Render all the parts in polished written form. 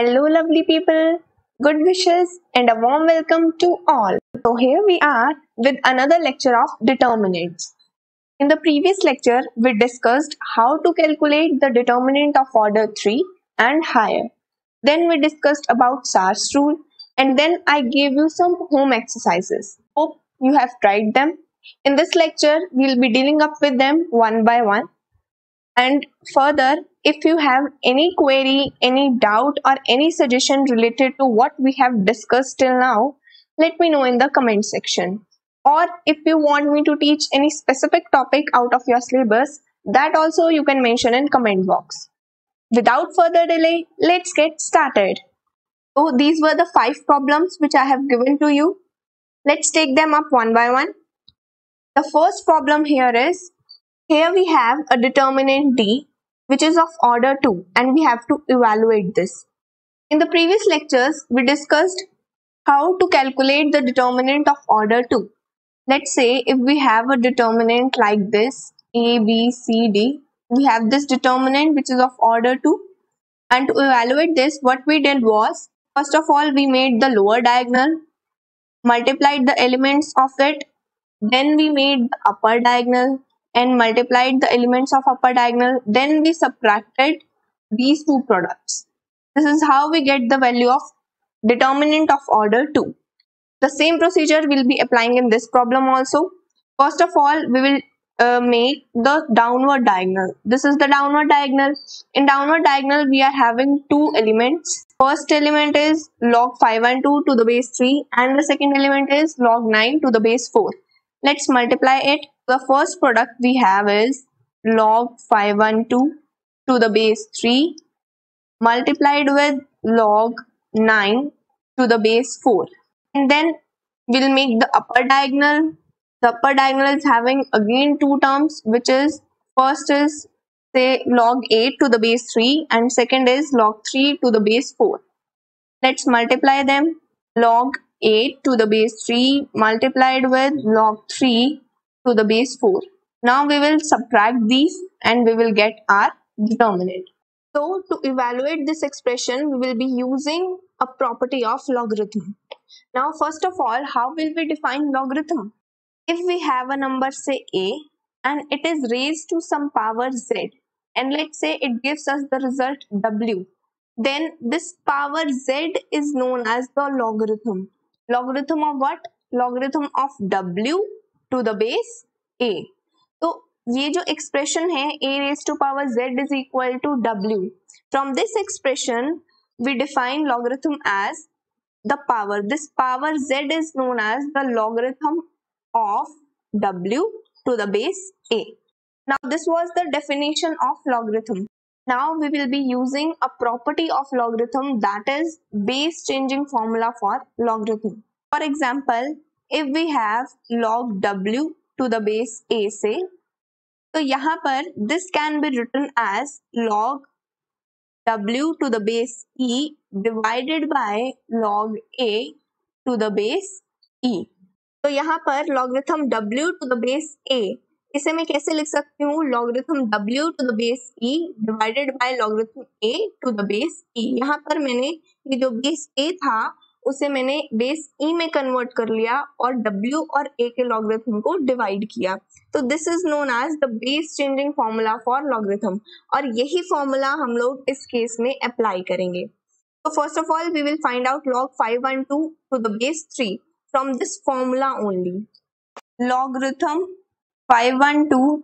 Hello, lovely people. Good wishes and a warm welcome to all. So, here we are with another lecture of determinants. In the previous lecture, we discussed how to calculate the determinant of order 3 and higher. Then we discussed about SARS rule, and then I gave you some home exercises. Hope you have tried them. In this lecture, we'll be dealing up with them one by one. And further, if you have any query, any doubt, or any suggestion related to what we have discussed till now, let me know in the comment section. Or if you want me to teach any specific topic out of your syllabus, that also you can mention in comment box. Without further delay, let's get started. So these were the 5 problems which I have given to you. Let's take them up one by one. The first problem here is, here we have a determinant D which is of order 2 and we have to evaluate this. In the previous lectures, we discussed how to calculate the determinant of order 2. Let's say if we have a determinant like this, A, B, C, D, we have this determinant which is of order 2, and to evaluate this, what we did was, first of all, we made the lower diagonal, multiplied the elements of it, then we made the upper diagonal and multiplied the elements of upper diagonal, then we subtracted these two products. This is how we get the value of determinant of order 2. The same procedure will be applying in this problem also. First of all, we will make the downward diagonal. This is the downward diagonal. In downward diagonal, we are having two elements. First element is log 512 to the base 3 and the second element is log 9 to the base 4. Let's multiply it. The first product we have is log 512 to the base 3 multiplied with log 9 to the base 4. And then we'll make the upper diagonal. The upper diagonal is having again two terms, which is first is say log 8 to the base 3 and second is log 3 to the base 4. Let's multiply them. Log 8 to the base 3 multiplied with log 3 to the base 4. Now we will subtract these and we will get our determinant. So to evaluate this expression, we will be using a property of logarithm. Now first of all, how will we define logarithm? If we have a number say a and it is raised to some power z and let's say it gives us the result w, then this power z is known as the logarithm. Logarithm of what? Logarithm of w to the base a. तो ये जो expression है a raised to power z is equal to w. From this expression, we define logarithm as the power. This power z is known as the logarithm of w to the base a. Now this was the definition of logarithm. Now we will be using a property of logarithm, that is base changing formula for logarithm. For example, if we have log w to the base a say, तो यहाँ पर this can be written as log w to the base e divided by log a to the base e. तो यहाँ पर logarithm w to the base a, इसे मैं कैसे लिख सकती हूँ? logarithm w to the base e divided by logarithm a to the base e. यहाँ पर मैंने ये जो base a था उसे मैंने बेस e में कन्वर्ट कर लिया और w और a के लॉगरिथम को डिवाइड किया. तो this is known as the base changing formula for logarithm और यही फॉर्मूला हम लोग इस केस में अप्लाई करेंगे. तो first of all we will find out log 512 to the base 3 from this formula only. Logarithm 512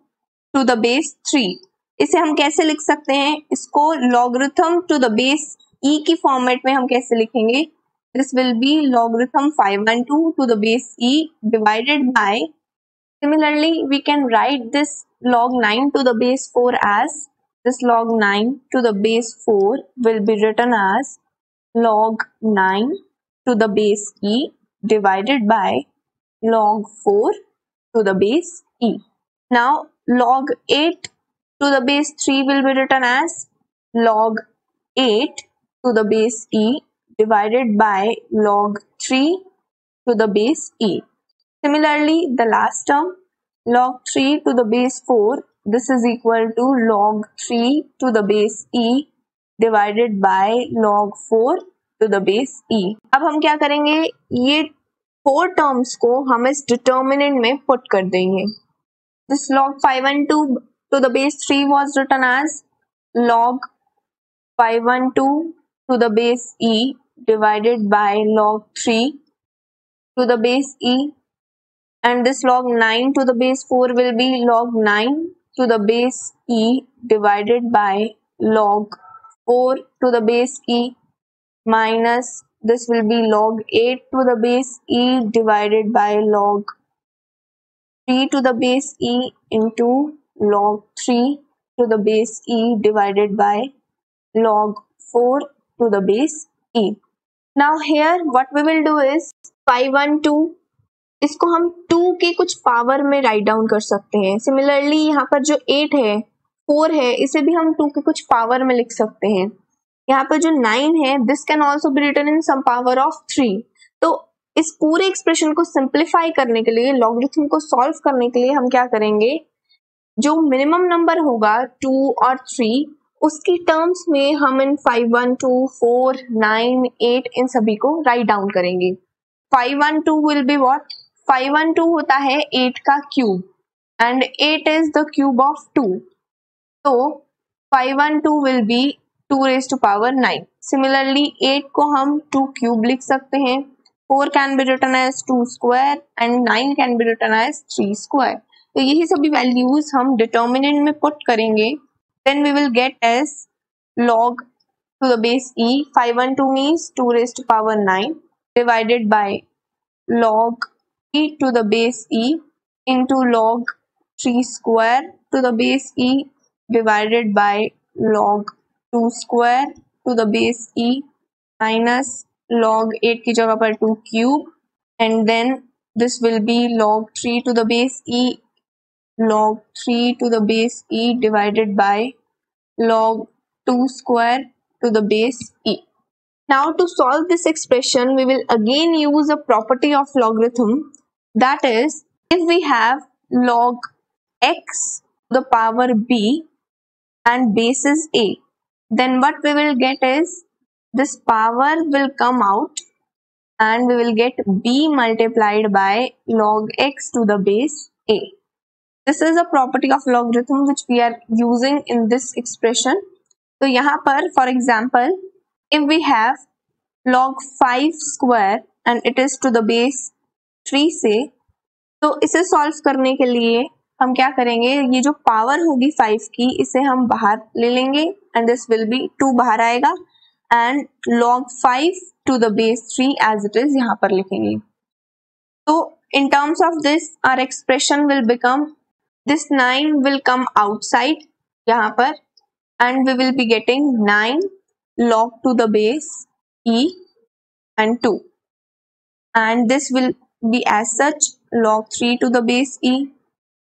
to the base 3, इसे हम कैसे लिख सकते हैं? इसको logarithm to the base e की फॉर्मेट में हम कैसे लिखेंगे? This will be logarithm 512 to the base e divided by, similarly we can write this log 9 to the base 4 as, this log 9 to the base 4 will be written as log 9 to the base e divided by log 4 to the base e. Now log 8 to the base 3 will be written as log 8 to the base e divided by log 3 to the base e. Similarly, the last term, log 3 to the base 4, this is equal to log 3 to the base e divided by log 4 to the base e। अब हम क्या करेंगे, ये 4 terms को हम इस determinant में put कर देंगे। This log 512 to the base 3 was written as log 512 to the base e divided by log 3 to the base e, and this log 9 to the base 4 will be log 9 to the base e divided by log 4 to the base e, minus this will be log 8 to the base e divided by log 3 to the base e into log 3 to the base e divided by log 4 to the base e। Now here what we will do is 512, इसको हम 2 के कुछ power में write down कर सकते हैं। Similarly यहाँ पर जो 8 है, 4 है, इसे भी हम 2 के कुछ पावर में लिख सकते हैं। यहाँ पर जो 9 है, this can also be written in some power of 3। तो इस पूरे एक्सप्रेशन को सिंप्लीफाई करने के लिए, लॉगरिथम को सॉल्व करने के लिए हम क्या करेंगे, जो मिनिमम नंबर होगा 2 और 3, उसकी टर्म्स में हम इन 512, 4, 9, 8 इन सभी को राइट डाउन करेंगे। 512 विल बी व्हाट, 512 होता है 8 का cube and 8 is the cube of 2, तो 512 will be 2 raised to power 9। Similarly 8 को हम 2 क्यूब लिख सकते हैं, 4 can be written as 2 square and 9 can be written as 3 square. तो यही सभी वैल्यूज हम डिटर्मिनेंट में पुट करेंगे, then we will get as log to the base e, 512 means 2 raised to power 9 divided by log 3 to the base e into log 3 square to the base e divided by log 2 square to the base e minus log 8 की जगह पर 2 cube, and then this will be log 3 to the base e, log 3 to the base e divided by log 2 square to the base e। Now to solve this expression, we will again use a property of logarithm, that is, if we have log x to the power b and base is a, then what we will get is this power will come out and we will get b multiplied by log x to the base a। This is a property of logarithm which we are using in this expression। तो यहाँ पर for example, if we have log 5 square and it is to the base 3 से, तो इसे solve करने के लिए हम क्या करेंगे, ये जो पावर होगी 5 की, इसे हम बाहर ले लेंगे एंड दिस विल बी 2 बाहर आएगा and log 5 to the base 3 as it is यहाँ पर लिखेंगे। तो in terms of this our expression will become, this 9 will come outside यहाँ पर and we will be getting 9 log to the base e and 2, and this will be as such log 3 to the base e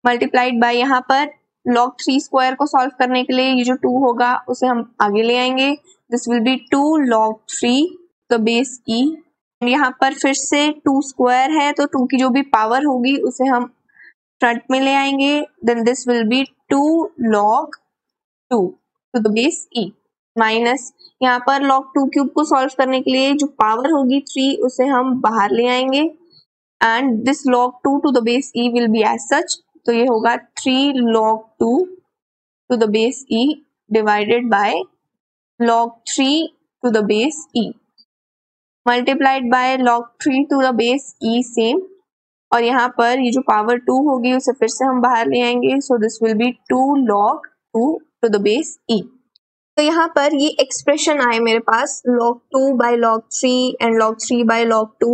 multiplied by, यहाँ पर log 3 square को solve करने के लिए ये जो 2 होगा उसे हम आगे ले आएंगे, this will be 2 log 3 the base e, यहाँ पर फिर से 2 स्क्वायर है तो 2 की जो भी पावर होगी उसे हम फ्रंट में ले आएंगे, then this will be 2 log 2 to the base e minus, यहाँ पर log 2 क्यूब को सॉल्व करने के लिए जो पावर होगी 3 उसे हम बाहर ले आएंगे and this log 2 to the base e will be as such, तो ये होगा 3 log 2 to the base e divided by log 3 to the base e multiplied by log 3 to the base e same, और यहाँ पर ये जो power 2 होगी उसे फिर से हम बाहर ले आएंगे, so this will be 2 log 2 to the base e। तो यहाँ पर ये एक्सप्रेशन आए मेरे पास log 2 by log 3 and log 3 by log 2।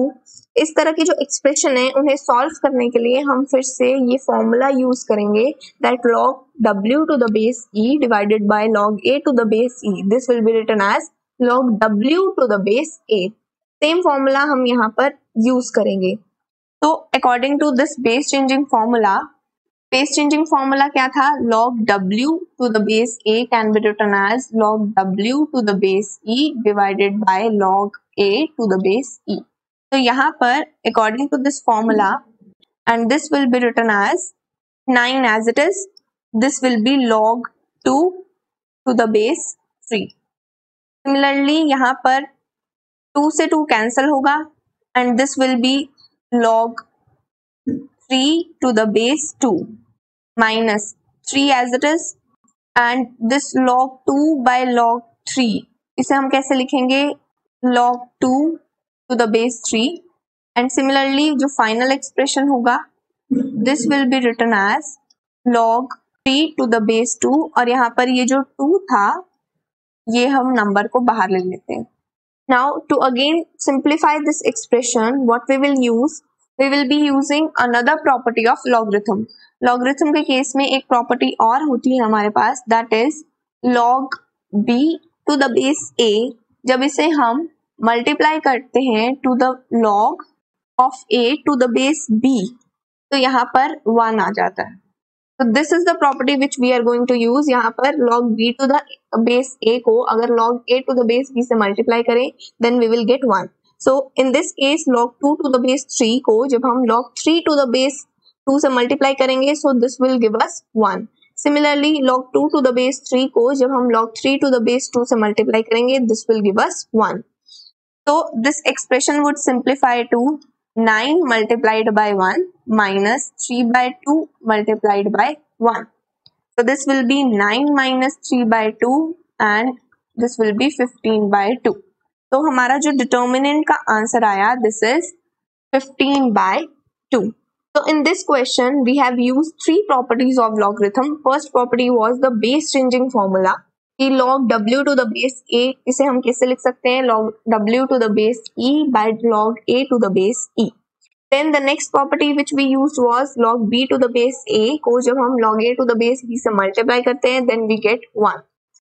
इस तरह की जो एक्सप्रेशन है उन्हें सॉल्व करने के लिए हम फिर से ये फॉर्मूला यूज करेंगे, that log w to the base e divided by log a to the base e, this will be written as log w to the base a। Same formula हम यहाँ पर यूज करेंगे। तो according to this base changing formula, base changing formula क्या था, log w to the base a can be written as log w to the base e divided by log a to the base e। तो यहाँ पर according to this formula and this will be written as 9 as it is, this will be log 2 to the base 3। Similarly यहाँ पर 2 से 2 cancel होगा and this will B log 3 to the base 2 minus 3 as it is and this log 2 by log 3, इसे हम कैसे लिखेंगे, log 2 to the base 3 and similarly जो final expression होगा this will be written as log 3 to the base 2 और यहाँ पर ये जो 2 था ये हम नंबर को बाहर ले लेते हैं. Now to again simplify this expression, what we will use, we will be using another property of logarithm. Logarithm के केस में एक property और होती है हमारे पास, that is log b to the base a. जब इसे हम multiply करते हैं to the log of a to the base b, तो यहाँ पर 1 आ जाता है. So this is the property which we are going to use. यहाँ पर log b to the base a को अगर log a to the base b से multiply करें then we will get 1. So in this case log 2 to the base 3 को जब हम log 3 to the base 2 से multiply करेंगे so this will give us 1. Similarly log 2 to the base 3 को जब हम log 3 to the base 2 से multiply करेंगे this will give us 1. So this expression would simplify to 9 multiplied by 1 minus 3 by 2 multiplied by 1. So this will be 9 minus 3 by 2 and this will be 15 by 2. तो हमारा जो determinant का answer आया this is 15 by 2. So in this question we have used 3 properties of logarithm. First property was the base changing formula. कि log w to the base a इसे हम कैसे लिख सकते हैं, log w to the base e by log a to the base e. Then the next property which we used was log b to the base a को जब हम log a to the base b से multiply करते हैं then we get 1.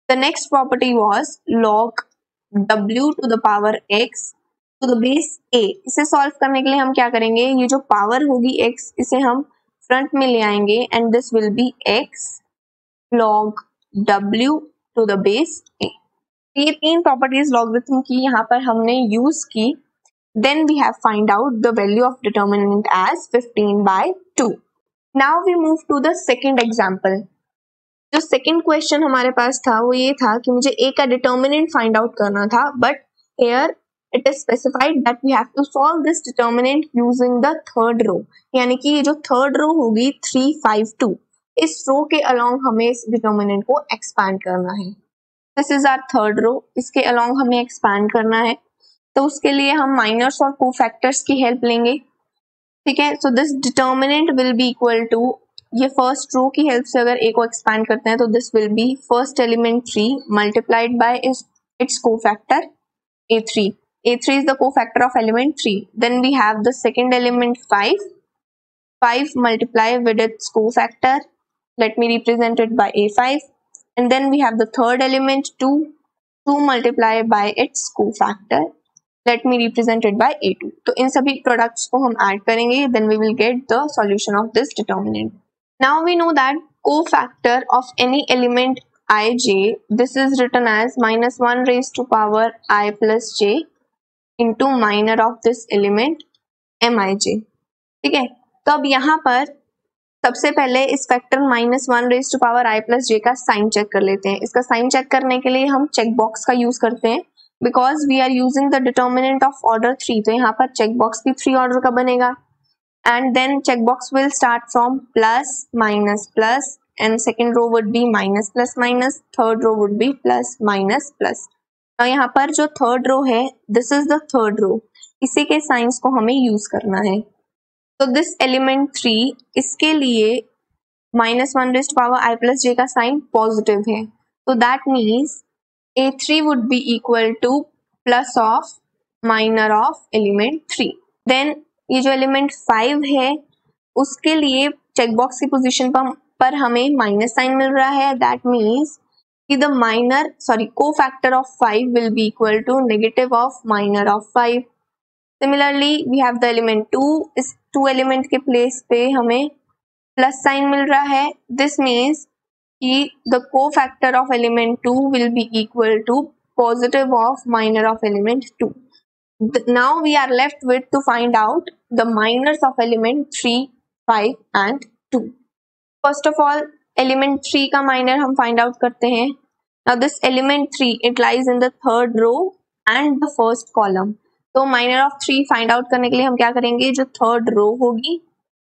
The next property was log w to the power x to the base a. इसे solve करने के लिए हम क्या करेंगे, ये जो power होगी x इसे हम front में ले आएंगे and this will be x log w to the base a. ये 3 properties logarithm की यहाँ पर हमने use की. Then we have find out the value of determinant as 15 by 2. Now we move to the second example. जो second question हमारे पास था वो ये था कि मुझे a का determinant find out करना था, but here it is specified that we have to solve this determinant using the third row. यानी कि ये जो third row होगी 3, 5, 2, इस रो के along हमें इस determinant को expand करना है. This is our third row. इसके along हमें expand करना है, तो उसके लिए हम माइनर्स और कोफैक्टर्स की हेल्प लेंगे. ठीक है, so this determinant will be equal to, ये फर्स्ट रो की हेल्प से अगर ए को एक्सपैंड करते हैं तो this will B first element 3 multiplied by it's cofactor a3. a3 is the cofactor of element 3. Then we have the second element 5 multiply with its cofactor, let me represent it by a5. And then we have the third element 2 multiply by its cofactor, let me represent it by a2. तो इन सभी products को हम add करेंगे then we will get the solution of this determinant. Now we know that cofactor of any element ij, this is written as minus 1 raised to power I plus j into minor of this element mij. ठीक है, तो अब यहाँ पर सबसे पहले इस factor minus 1 raise to power i plus J का साइन चेक कर लेते हैं. इसका साइन चेक करने के लिए हम चेक बॉक्स का यूज करते हैं because we are using the determinant of order 3. तो यहाँ पर चेक बॉक्स भी 3 ऑर्डर का बनेगा and then check box will start from plus minus plus and second row would be minus plus minus, third row would be plus minus plus. तो यहाँ पर जो थर्ड रो है this is the third row, इसी के science को हमें use करना है. तो दिस एलिमेंट 3 इसके लिए minus 1 raised power i plus J का साइन पॉजिटिव है, तो that means a3 would be equal to plus of minor of element 3. Then ये जो एलिमेंट 5 है उसके लिए चेकबॉक्स की पोजीशन पर हमें माइनस साइन मिल रहा है, दैट मीन्स कि the minor cofactor of 5 will be equal to negative of minor of 5. Similarly we have the element 2, इस 2 एलिमेंट के प्लेस पे हमें प्लस साइन मिल रहा है. दिस मीन्स कि the cofactor of element 2 will be equal to positive of minor of element 2. Now we are left with to find out the minors of element 3, 5 and 2. First of all element 3 का minor हम find out करते हैं. Now this element 3, it lies in the third row and the first column. तो minor of 3 find out करने के लिए हम क्या करेंगे, जो third row होगी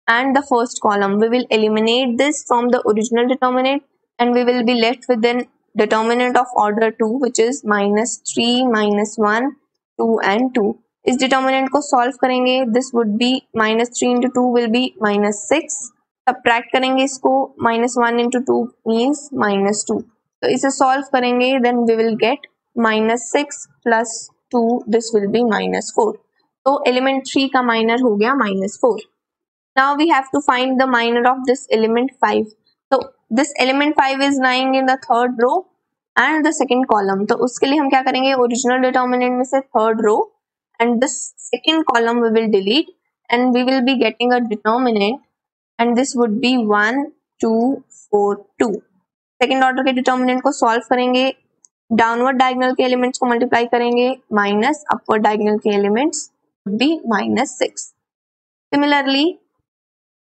and the first column, we will eliminate this from the original determinant and we will be left with an determinant of order 2 which is -3, -1, 2 and 2. इस determinant को solve करेंगे, this would be -3 into 2 will be -6. Subtract करेंगे इसको, -1 into 2 means -2. तो इसे solve करेंगे, then we will get -6 plus 2, this will be -4. तो element 3 का minor हो गया -4. Now we have to find the minor of this element 5. So this element 5 is lying in the third row and the second column. तो उसके लिए हम क्या करेंगे, original determinant में से third row and this second column we will delete and we will be getting a determinant and this would be 1, 2, 4, 2. Second order के determinant को सॉल्व करेंगे, डाउनवर्ड डायगोनल के एलिमेंट्स को मल्टीप्लाई करेंगे माइनस अपवर्ड डायगोनल के elements would be -6. Similarly,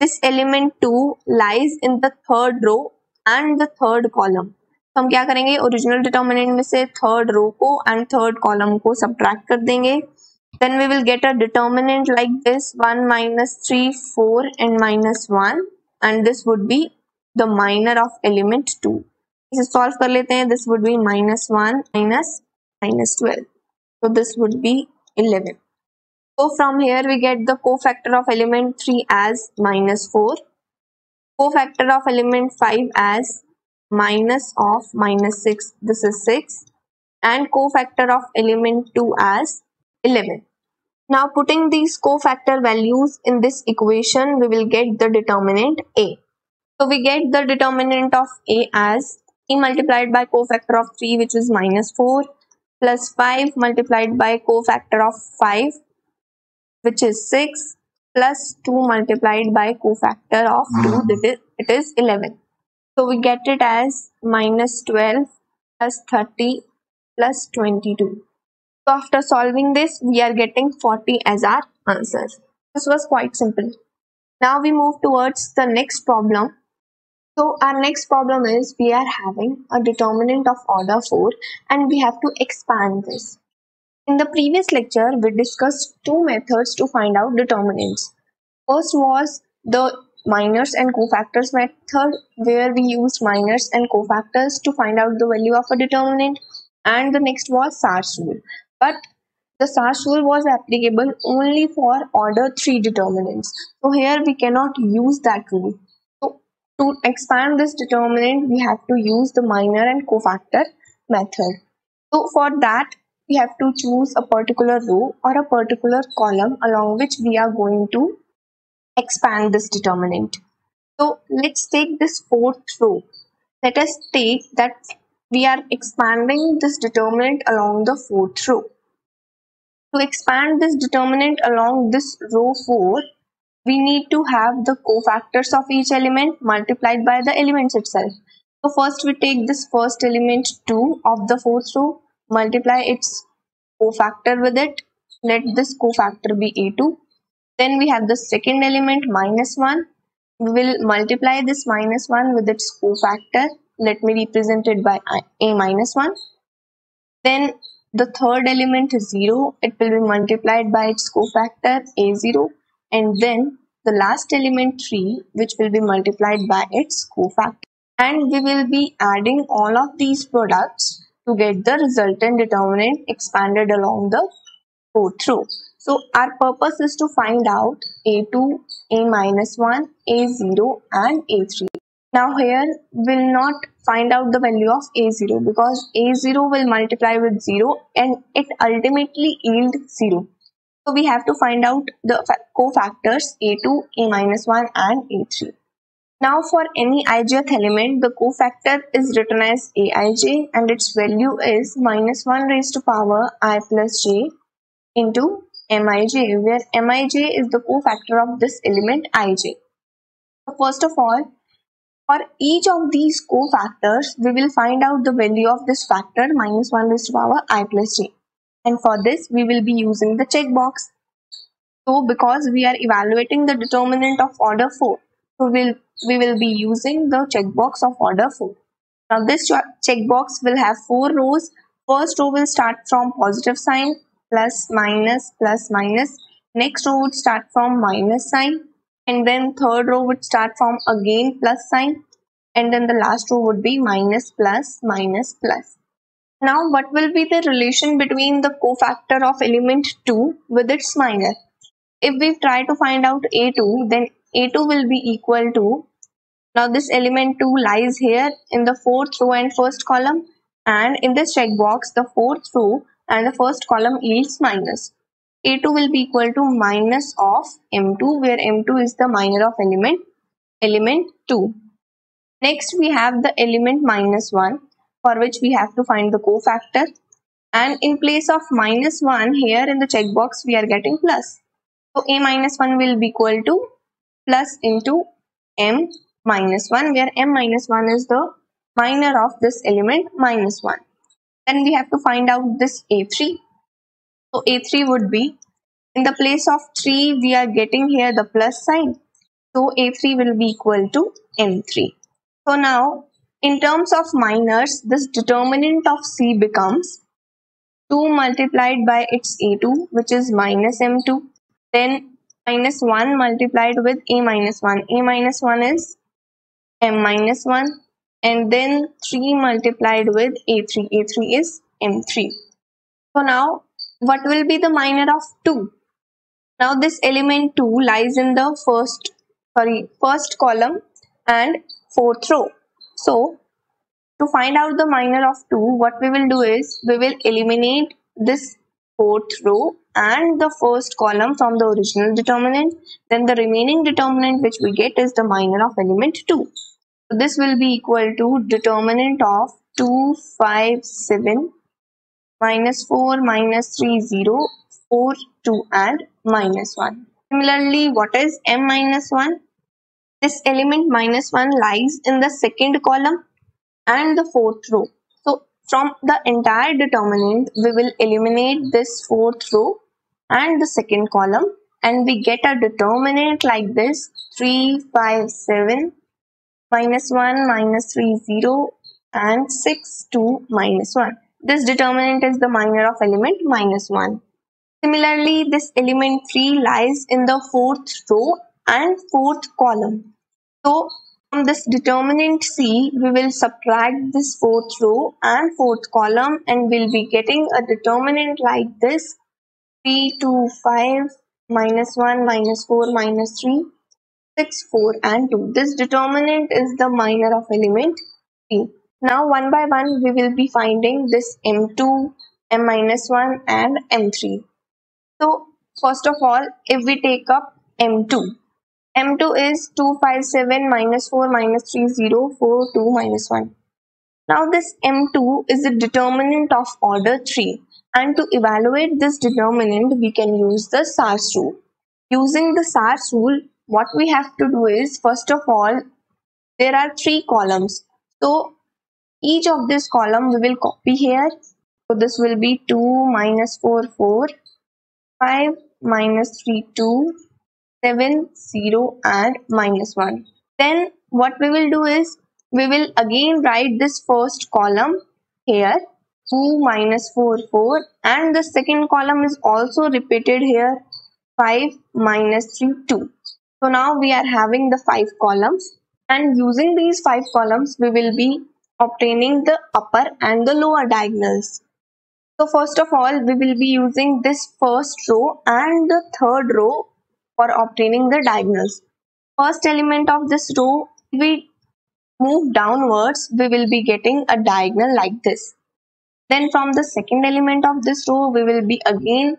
this element 2 lies in the third row and the third column. तो हम क्या करेंगे, ओरिजिनल डिटर्मिनेंट में से थर्ड रो को एंड थर्ड कॉलम को सब्ट्रैक्ट कर देंगे. Then we will get a determinant like this 1, -3, 4 and -1 and this would be the minor of element 2. इसे सॉल्व कर लेते हैं, this would be -1 -12. So this would be 11. So from here we get the cofactor of element 3 as -4, cofactor of element 5 as minus of -6, this is 6, and cofactor of element 2 as 11. Now putting these cofactor values in this equation, we will get the determinant A. So we get the determinant of A as 3 multiplied by cofactor of 3 which is -4 plus 5 multiplied by cofactor of 5 which is 6 plus 2 multiplied by cofactor of 2 it is 11. So we get it as -12 plus 30 plus 22. So after solving this, we are getting 40 as our answer. This was quite simple. Now we move towards the next problem. So our next problem is we are having a determinant of order 4 and we have to expand this. In the previous lecture, we discussed two methods to find out determinants. First was the minors and cofactors method, where we used minors and cofactors to find out the value of a determinant, and the next was Sar's rule. But the Sar's rule was applicable only for order 3 determinants. So here we cannot use that rule. So to expand this determinant, we have to use the minor and cofactor method. So for that, we have to choose a particular row or a particular column along which we are going to expand this determinant. So let's take this fourth row. Let us take that we are expanding this determinant along the fourth row. To expand this determinant along this row 4, we need to have the cofactors of each element multiplied by the elements itself. So first we take this first element 2 of the fourth row, multiply its cofactor with it. Let this cofactor be A2. Then we have the second element -1. We will multiply this -1 with its cofactor. Let me represent it by A-1. Then the third element is 0. It will be multiplied by its cofactor A0. And then the last element 3, which will be multiplied by its cofactor. And we will be adding all of these products to get the resultant determinant expanded along the fourth row. So our purpose is to find out A2, A-1, A0 and A3. Now here we'll not find out the value of A0 because A0 will multiply with 0 and it ultimately yield 0. So we have to find out the cofactors A2, A-1 and A3. Now for any ijth element, the cofactor is written as Aij and its value is -1 raised to power I plus j into Mij, where Mij is the cofactor of this element Ij. So first of all, for each of these cofactors, we will find out the value of this factor -1 raised to power I plus j. And for this, we will be using the checkbox. So because we are evaluating the determinant of order 4, so we will be using the checkbox of order 4. Now this checkbox will have 4 rows. First row will start from positive sign, plus, minus, plus, minus. Next row would start from minus sign. And then third row would start from again plus sign. And then the last row would be minus, plus, minus, plus. Now what will be the relation between the cofactor of element 2 with its minor? If we try to find out A2, then A2 will be equal to, now this element 2 lies here in the fourth row and first column, and in this checkbox the fourth row and the first column yields minus. A2 will be equal to minus of M2, where M2 is the minor of element 2. Next we have the element minus 1, for which we have to find the cofactor, and in place of minus 1 here in the checkbox we are getting plus. So A minus 1 will be equal to plus into M minus 1, where M minus 1 is the minor of this element minus 1. Then we have to find out this A3. So A3 would be, in the place of 3 we are getting here the plus sign. So A3 will be equal to M3. So now in terms of minors, this determinant of C becomes 2 multiplied by its A2, which is minus M2. Then minus 1 multiplied with A minus 1. A minus 1 is M minus 1. And then 3 multiplied with A3. A3 is M3. So now what will be the minor of 2? Now this element 2 lies in the first column and fourth row. So to find out the minor of 2, what we will do is we will eliminate this fourth row and the first column from the original determinant. Then the remaining determinant which we get is the minor of element 2. So this will be equal to determinant of 2, 5, 7, minus 4, minus 3, 0, 4, 2 and minus 1. Similarly, what is M minus 1? This element minus 1 lies in the second column and the fourth row. So from the entire determinant, we will eliminate this fourth row and the second column, and we get a determinant like this: 3, 5, 7, minus 1, minus 3, 0 and 6, 2, minus 1. This determinant is the minor of element minus 1. Similarly, this element 3 lies in the fourth row and fourth column. So from this determinant C, we will subtract this fourth row and fourth column, and we'll be getting a determinant like this: 3, 2, 5, minus 1, minus 4, minus 3, 6, 4 and 2. This determinant is the minor of element C. Now one by one we will be finding this M2, M minus 1 and M3. So first of all, if we take up M2, M2 is 2, 5, 7, minus 4, minus 3, 0, 4, 2, minus 1. Now this M2 is the determinant of order 3, and to evaluate this determinant we can use the SARS rule. Using the SARS rule, what we have to do is, first of all, there are 3 columns. So each of this column we will copy here. So this will be 2, minus 4, 4, 5, minus 3, 2, 7, 0 and minus 1. Then what we will do is we will again write this first column here, 2, minus 4, 4, and the second column is also repeated here, 5, minus 3, 2. So now we are having the 5 columns, and using these 5 columns we will be obtaining the upper and the lower diagonals. So first of all, we will be using this first row and the third row for obtaining the diagonals. First element of this row, we move downwards, we will be getting a diagonal like this. Then from the second element of this row, we will be again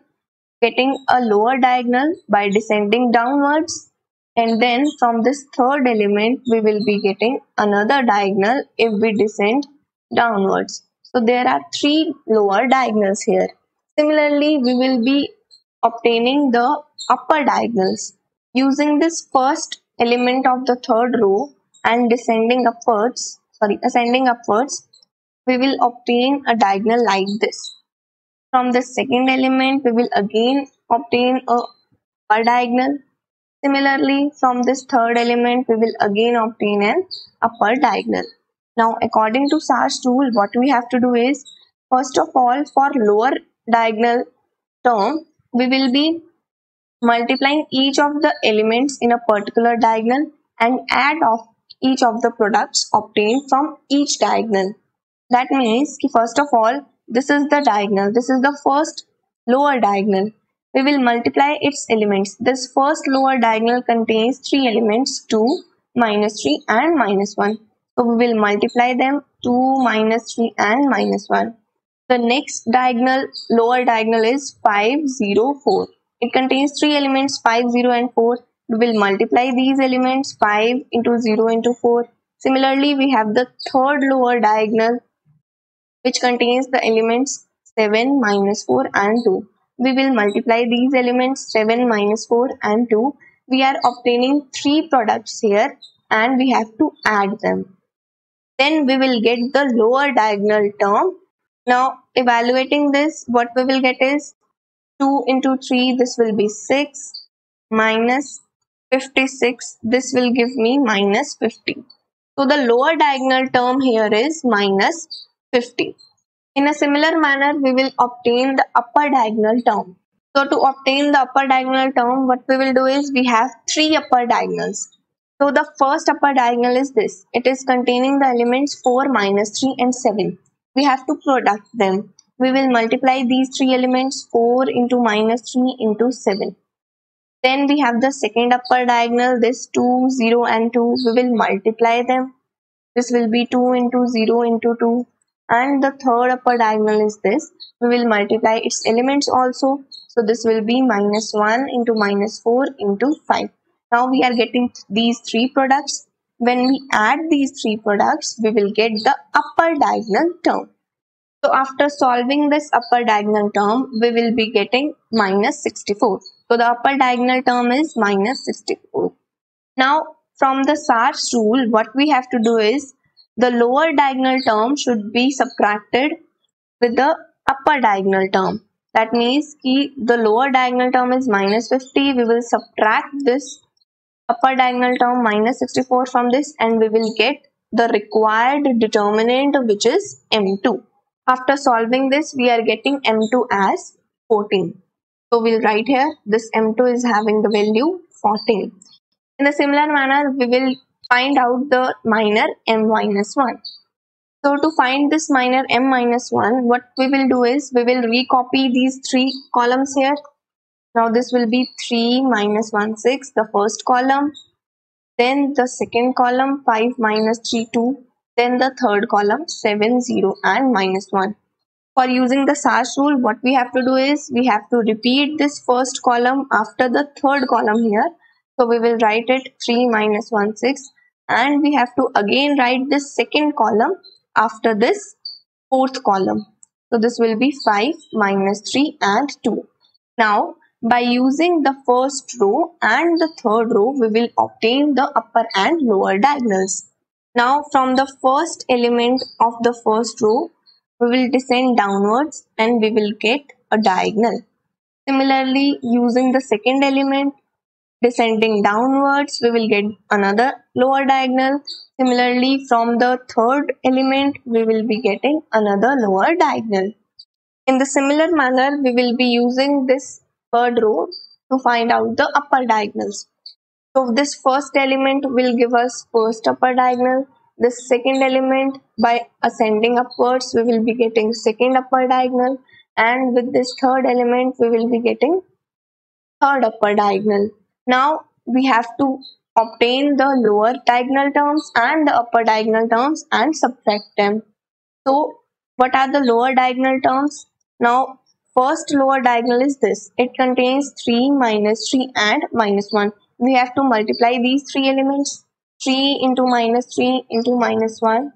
getting a lower diagonal by descending downwards. And then from this third element, we will be getting another diagonal if we descend downwards. So there are 3 lower diagonals here. Similarly, we will be obtaining the upper diagonals. Using this first element of the third row and ascending upwards, we will obtain a diagonal like this. From the second element, we will again obtain a upper diagonal. Similarly, from this third element, we will again obtain an upper diagonal. Now, according to Sar's rule, what we have to do is, first of all, for lower diagonal term, we will be multiplying each of the elements in a particular diagonal and add off each of the products obtained from each diagonal. That means, first of all, this is the diagonal. This is the first lower diagonal. We will multiply its elements. This first lower diagonal contains three elements, 2, -3 and -1. So we will multiply them, 2, -3 and -1. The next diagonal, lower diagonal is 5, 0, 4. It contains three elements, 5, 0 and 4. We will multiply these elements, 5 into 0 into 4. Similarly, we have the third lower diagonal, which contains the elements 7, -4 and 2. We will multiply these elements, 7, -4 and 2. We are obtaining three products here and we have to add them. Then we will get the lower diagonal term. Now, evaluating this, what we will get is 2 into 3, this will be 6, minus 56, this will give me -50. So the lower diagonal term here is -50. In a similar manner, we will obtain the upper diagonal term. So to obtain the upper diagonal term, what we will do is, we have three upper diagonals. So the first upper diagonal is this. It is containing the elements 4, -3 and 7. We have to product them. We will multiply these three elements, 4 into -3 into 7. Then we have the second upper diagonal, this 2, 0 and 2. We will multiply them. This will be 2 into 0 into 2. And the third upper diagonal is this. We will multiply its elements also. So this will be -1 into -4 into 5. Now we are getting these three products. When we add these three products, we will get the upper diagonal term. So after solving this upper diagonal term, we will be getting -64. So the upper diagonal term is -64. Now, from the Sar's rule, what we have to do is, the lower diagonal term should be subtracted with the upper diagonal term. That means the lower diagonal term is -50. We will subtract this upper diagonal term -64 from this and we will get the required determinant, which is M2. After solving this, we are getting M2 as 14. So we'll write here, this M2 is having the value 14. In a similar manner, we will find out the minor m-1. So to find this minor m-1, what we will do is, we will recopy these three columns here. Now this will be 3, -1, 6, the first column. Then the second column, 5, -3, 2. Then the third column, 7, 0 and -1. For using the Sar's rule, what we have to do is, we have to repeat this first column after the third column here. So we will write it 3, -1, 6 and we have to again write this second column after this fourth column. So this will be 5, -3 and 2. Now by using the first row and the third row, we will obtain the upper and lower diagonals. Now from the first element of the first row, we will descend downwards and we will get a diagonal. Similarly, using the second element, descending downwards, we will get another lower diagonal. Similarly, from the third element, we will be getting another lower diagonal. In the similar manner, we will be using this third row to find out the upper diagonals. So this first element will give us first upper diagonal. This second element, by ascending upwards, we will be getting second upper diagonal. And with this third element, we will be getting third upper diagonal. Now we have to obtain the lower diagonal terms and the upper diagonal terms and subtract them. So what are the lower diagonal terms? Now first lower diagonal is this. It contains 3, -3 and -1. We have to multiply these three elements. 3 into -3 into -1.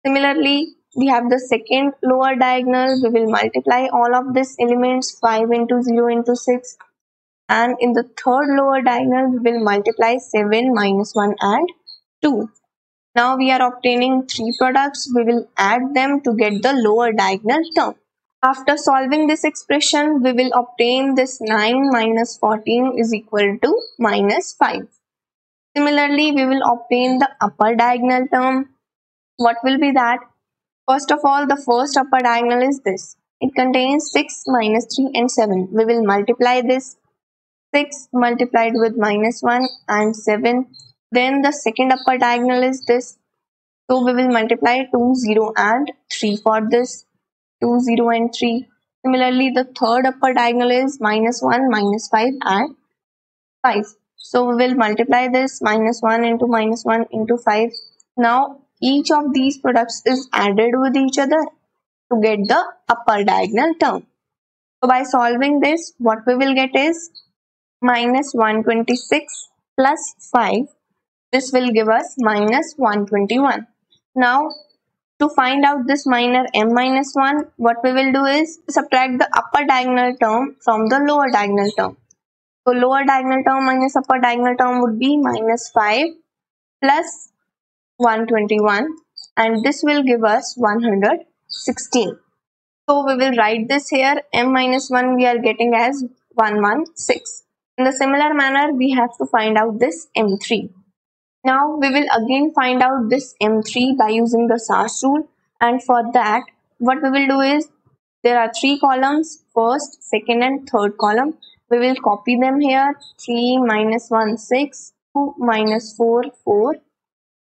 Similarly, we have the second lower diagonal. We will multiply all of these elements, 5 into 0 into 6. And in the third lower diagonal, we will multiply 7, -1 and 2. Now we are obtaining three products. We will add them to get the lower diagonal term. After solving this expression, we will obtain this 9 minus 14 is equal to -5. Similarly, we will obtain the upper diagonal term. What will be that? First of all, the first upper diagonal is this. It contains 6, minus 3 and 7. We will multiply this 6 multiplied with minus 1 and 7. Then the second upper diagonal is this. So we will multiply 2, 0 and 3 for this. 2, 0 and 3. Similarly, the third upper diagonal is minus 1, minus 5 and 5. So we will multiply this minus 1 into minus 1 into 5. Now each of these products is added with each other to get the upper diagonal term. So by solving this, what we will get is minus 126 plus 5. This will give us minus 121. Now to find out this minor m minus 1, what we will do is subtract the upper diagonal term from the lower diagonal term. So lower diagonal term minus upper diagonal term would be minus 5 plus 121, and this will give us 116. So we will write this here, m minus 1 we are getting as 116. In the similar manner, we have to find out this m3. Now we will again find out this m3 by using the Sar's rule, and for that what we will do is, there are 3 columns, first, second and third column. We will copy them here. 3 minus 1 6, 2 minus 4 4,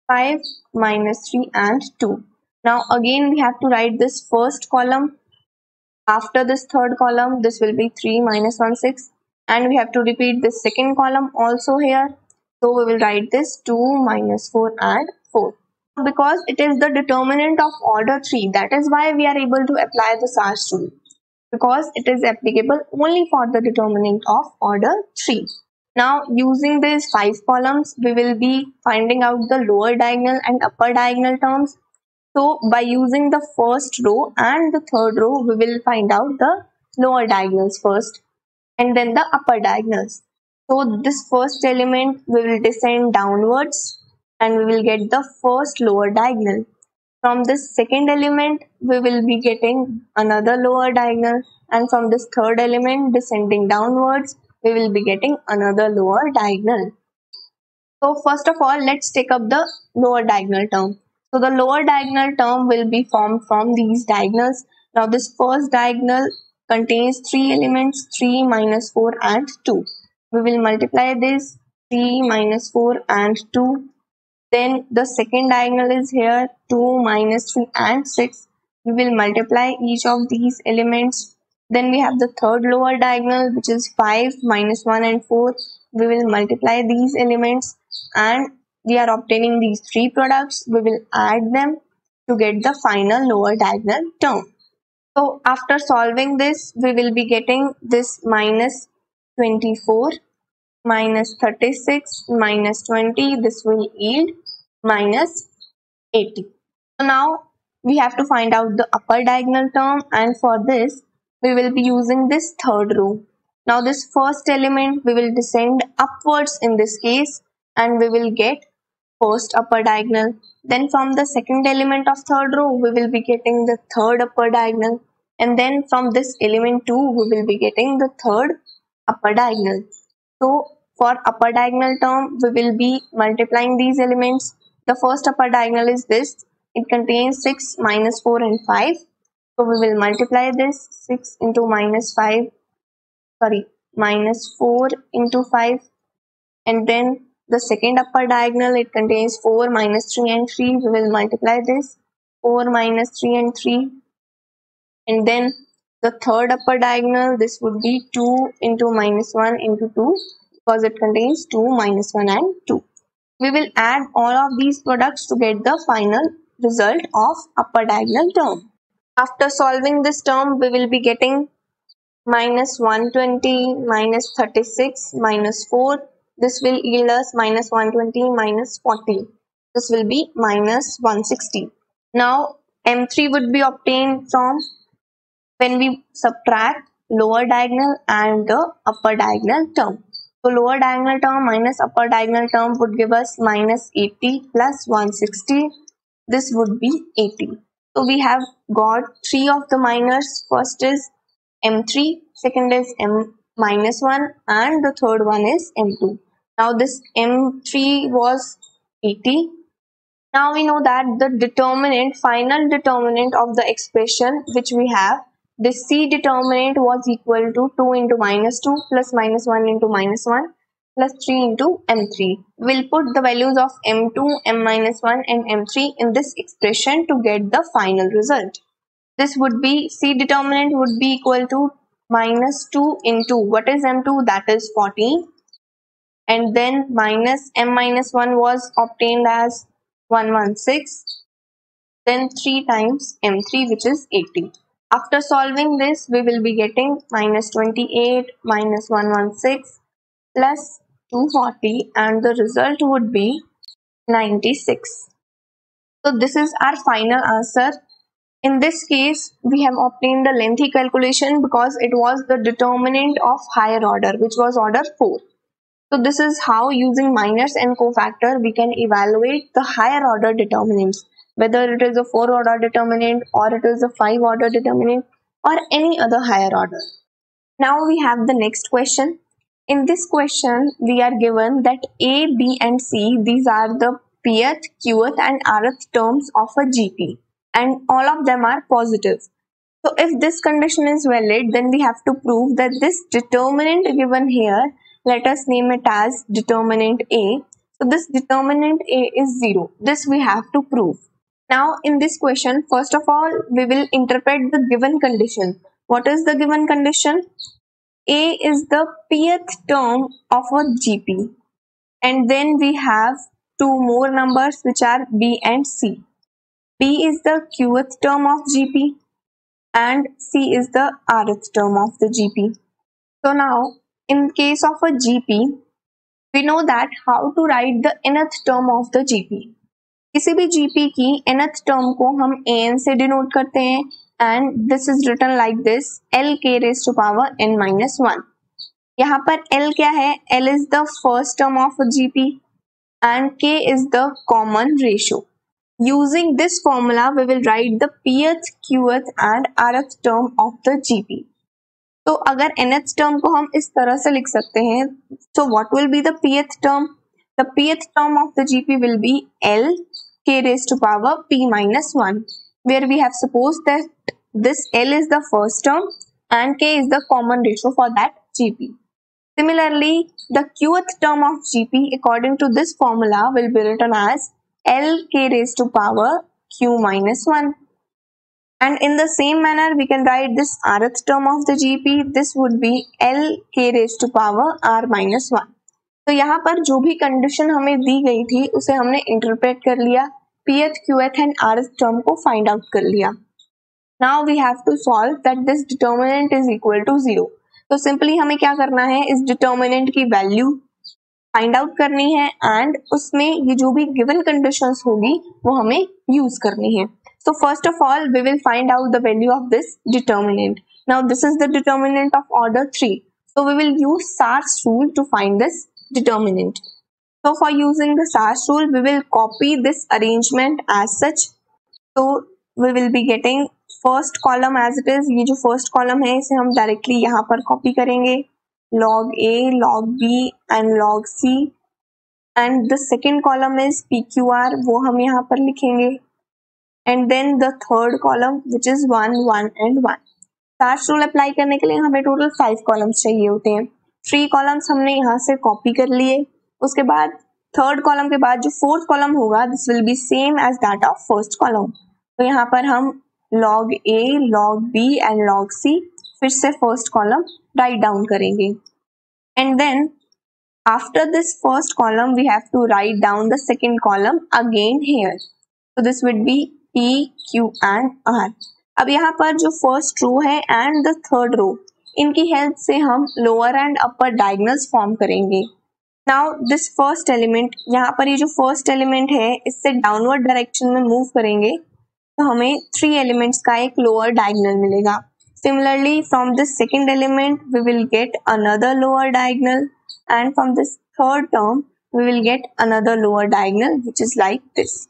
5 minus 3 and 2. Now again we have to write this first column. After this third column, this will be 3 minus 1 6, and we have to repeat this second column also here. So we will write this 2 minus 4 and 4. Because it is the determinant of order 3, that is why we are able to apply the Sar's rule, because it is applicable only for the determinant of order 3. Now using these 5 columns, we will be finding out the lower diagonal and upper diagonal terms. So by using the first row and the third row, we will find out the lower diagonals first and then the upper diagonals. So this first element we will descend downwards and we will get the first lower diagonal. From this second element, we will be getting another lower diagonal, and from this third element descending downwards, we will be getting another lower diagonal. So first of all, let's take up the lower diagonal term. So the lower diagonal term will be formed from these diagonals. Now this first diagonal contains 3 elements, 3 minus 4 and 2. We will multiply this 3 minus 4 and 2. Then the second diagonal is here, 2 minus 3 and 6. We will multiply each of these elements. Then we have the third lower diagonal, which is 5 minus 1 and 4. We will multiply these elements and we are obtaining these 3 products. We will add them to get the final lower diagonal term. So after solving this, we will be getting this minus 24 minus 36 minus 20. This will yield minus 80. So now we have to find out the upper diagonal term, and for this we will be using this third row. Now this first element we will descend upwards in this case and we will get first upper diagonal. Then from the second element of third row we will be getting the third upper diagonal, and then from this element 2 we will be getting the third upper diagonal. So for upper diagonal term, we will be multiplying these elements. The first upper diagonal is this. It contains 6 minus 4 and 5. So we will multiply this 6 into minus 4 into 5. And then the second upper diagonal, it contains 4 minus 3 and 3. We will multiply this 4 minus 3 and 3. And then the third upper diagonal, this would be 2 into minus 1 into 2, because it contains 2 minus 1 and 2. We will add all of these products to get the final result of upper diagonal term. After solving this term, we will be getting minus 120 minus 36 minus 4. This will yield us minus 120 minus 40. This will be minus 160. Now M3 would be obtained from when we subtract lower diagonal and the upper diagonal term. So lower diagonal term minus upper diagonal term would give us minus 80 plus 160. This would be 80. So we have got 3 of the minors. First is M3, second is M minus 1, and the third one is M2. Now this M3 was 80 Now we know that the determinant, final determinant of the expression which we have, this C determinant was equal to 2 into minus 2 plus minus 1 into minus 1 plus 3 into M3. We'll put the values of M2, M minus 1 and M3 in this expression to get the final result. This would be, C determinant would be equal to minus 2 into, what is M2? That is 14. And then minus M minus 1 was obtained as 116. Then 3 times M3, which is 80. After solving this, we will be getting minus 28 minus 116 plus 240, and the result would be 96. So this is our final answer. In this case, we have obtained the lengthy calculation because it was the determinant of higher order, which was order 4. So this is how, using minors and cofactor, we can evaluate the higher order determinants, whether it is a 4 order determinant or it is a 5 order determinant or any other higher order. Now we have the next question. In this question, we are given that A, B and C, these are the pth, qth and rth terms of a GP, and all of them are positive. So if this condition is valid, then we have to prove that this determinant given here, let us name it as determinant A. So this determinant A is 0. This we have to prove. Now in this question, first of all, we will interpret the given condition. What is the given condition? A is the pth term of a GP. And then we have two more numbers which are B and C. B is the qth term of GP and C is the rth term of the GP. So now, in case of a GP, we know that how to write the nth term of the GP. किसी भी GP की nth term को हम an से denote करते हैं, and this is written like this, L k raised to power n minus 1. यहाँ पर L क्या है? L is the first term of a GP and k is the common ratio. Using this formula, we will write the pth, qth and rth term of the GP. तो अगर nth term को हम इस तरह से लिख सकते हैं, so what will be the pth term? The pth term of the GP will be L k raised to power p minus 1, where we have supposed that this L is the first term and k is the common ratio for that GP. Similarly, the qth term of GP according to this formula will be written as L k raised to power q minus 1. And in the same manner, we can write this rth term of the GP. This would be L k raised to power r minus 1. तो यहाँ पर जो भी condition हमें दी गई थी उसे हमने इंटरप्रेट कर लिया, pth, qth and rth term को फाइंड आउट कर लिया. Now we have to solve that this determinant is equal to 0. तो सिंपली हमें क्या करना है, इस डिटर्मिनेंट की वैल्यू फाइंड आउट करनी है एंड उसमें ये जो भी गिवन कंडीशंस होगी वो हमें यूज करनी है. So first of all, we will find out the value of this determinant. Now this is the determinant of order 3. So we will use Sar's rule to find this determinant. So for using the Sar's rule, we will copy this arrangement as such. So we will be getting first column as it is. ये जो first column है इसे हम directly यहाँ पर copy करेंगे. Log A, log B and log C. And the second column is PQR, वो हम यहाँ पर लिखेंगे. And then the third column which is 1, 1 and 1. Sar's rule apply करने के लिए हमें टोटल 5 कॉलम्स चाहिए होते हैं. 3 कॉलम्स हमने यहाँ से कॉपी कर लिए. उसके बाद थर्ड कॉलम के बाद जो फोर्थ कॉलम होगा this will be same as that of first column. तो यहाँ पर हम log A, log B and log C फिर से फर्स्ट कॉलम राइट डाउन करेंगे. And then after this first column we have to write down the second column again here. So this would be P, Q and R. अब यहाँ पर जो first row है and the third रो, इनकी help से हम lower and upper diagonals form करेंगे. Now this first element, यहाँ पर ये जो फर्स्ट एलिमेंट है इससे डाउनवर्ड डायरेक्शन में मूव करेंगे तो हमें 3 एलिमेंट्स का एक लोअर डायगोनल मिलेगा. Similarly from this second element we will get another lower diagonal and from this third term we will get another lower diagonal which is like this.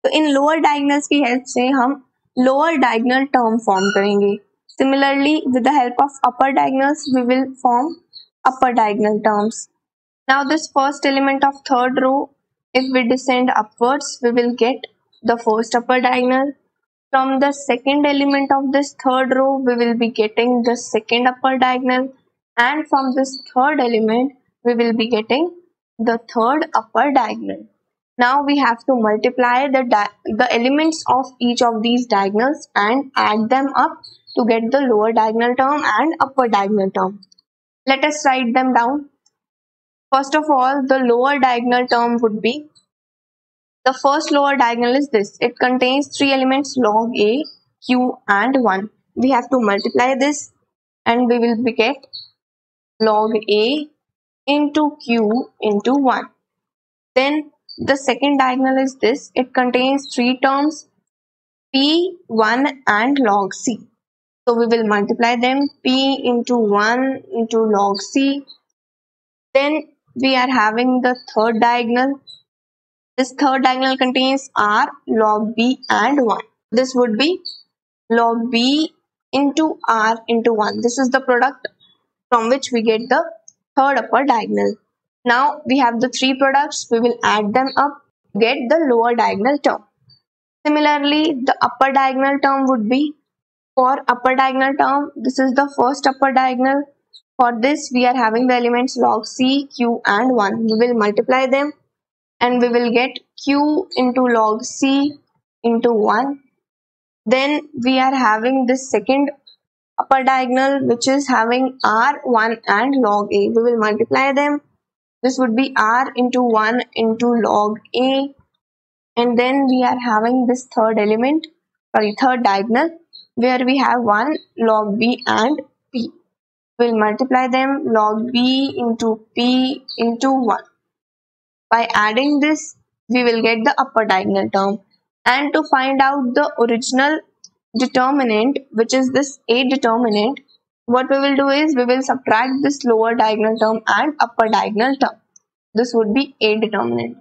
तो इन lower diagonals की help से हम lower diagonal term form करेंगे. Similarly with the help of upper diagonals we will form upper diagonal terms. Now this first element of third row if we descend upwards, we will get the first upper diagonal. From the second element of this third row, we will be getting the second upper diagonal, and from this third element, we will be getting the third upper diagonal. Now we have to multiply the elements of each of these diagonals and add them up to get the lower diagonal term and upper diagonal term. Let us write them down. First of all, the lower diagonal term would be, the first lower diagonal is this. It contains three elements, log A, Q and 1. We have to multiply this and we will get log A into Q into 1. Then the second diagonal is this. It contains three terms, P, 1 and log C. So we will multiply them, P into 1 into log C. Then we are having the third diagonal. This third diagonal contains R, log B and 1. This would be log B into R into 1. This is the product from which we get the third upper diagonal. Now we have the three products. We will add them up to get the lower diagonal term. Similarly, the upper diagonal term would be, for upper diagonal term, this is the first upper diagonal. For this, we are having the elements log C, Q and 1. We will multiply them and we will get Q into log C into 1. Then we are having this second upper diagonal which is having R, 1 and log A. We will multiply them. This would be R into 1 into log A. And then we are having this third diagonal where we have 1 log B and P. We will multiply them, log B into P into 1. By adding this, we will get the upper diagonal term. And to find out the original determinant, which is this A determinant, what we will do is we will subtract this lower diagonal term and upper diagonal term. This would be A determinant.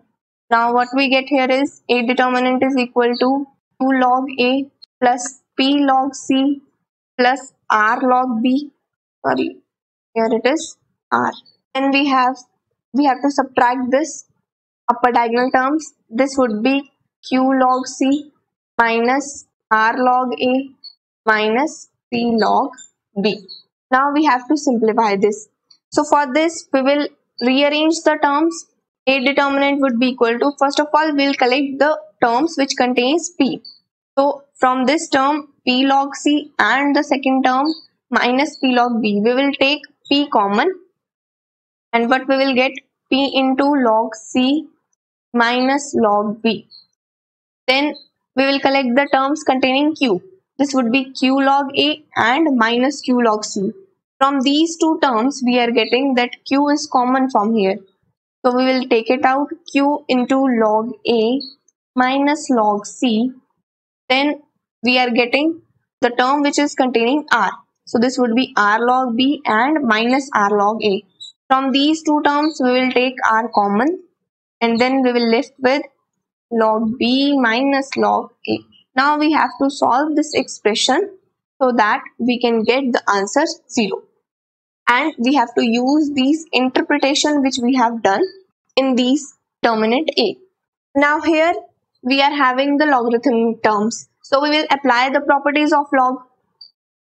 Now what we get here is A determinant is equal to 2 log A plus P log C plus R log B. Sorry, here it is R. Then we have to subtract this upper diagonal terms. This would be Q log C minus R log A minus P log B. Now we have to simplify this. So for this, we will rearrange the terms. A determinant would be equal to, first of all, we will collect the terms which contains P. So from this term, P log C and the second term minus P log B, we will take P common. And what we will get, P into log C minus log B. Then we will collect the terms containing Q. This would be Q log A and minus Q log C. From these two terms, we are getting that Q is common from here. So we will take it out, Q into log A minus log C. Then we are getting the term which is containing R. So this would be R log B and minus R log A. From these two terms, we will take R common and then we will left with log B minus log A. Now we have to solve this expression so that we can get the answer 0. And we have to use these interpretation which we have done in these determinant A. Now here we are having the logarithmic terms. So we will apply the properties of log.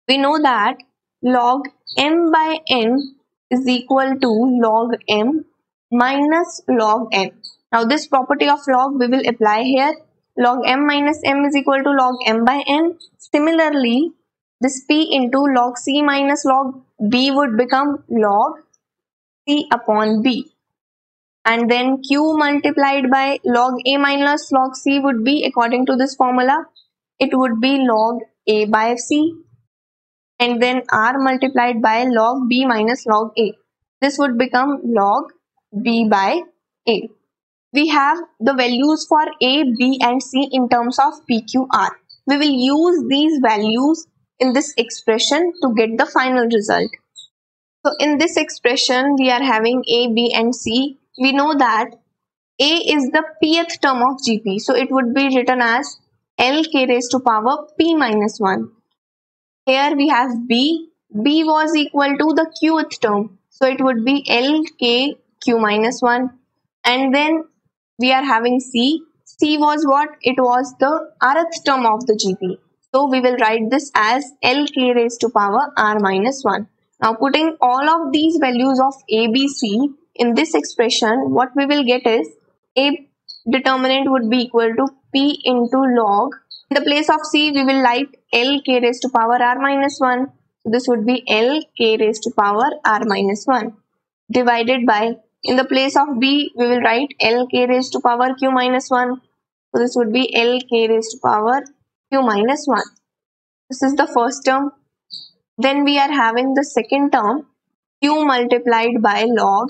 We know that log m by n is equal to log m minus log n. Now this property of log we will apply here. Log m minus m is equal to log m by n. Similarly, this p into log c minus log b would become log c upon b. And then q multiplied by log a minus log c would be, according to this formula, it would be log a by c. And then r multiplied by log b minus log a. This would become log b by a. We have the values for a, b and c in terms of p, q, r. We will use these values in this expression to get the final result. So in this expression, we are having a, b and c. We know that a is the pth term of GP. So it would be written as Lk raised to power p minus 1. Here we have b. B was equal to the qth term. So it would be Lk q minus 1. And then we are having C. C was what? It was the rth term of the GP. So we will write this as Lk raised to power r minus 1. Now putting all of these values of A, B, C in this expression, what we will get is A determinant would be equal to P into log. In the place of C, we will write Lk raised to power r minus 1. So this would be Lk raised to power r minus 1 divided by, in the place of B, we will write Lk raised to power q minus 1. So this would be Lk raised to power q minus 1. This is the first term. Then we are having the second term, q multiplied by log.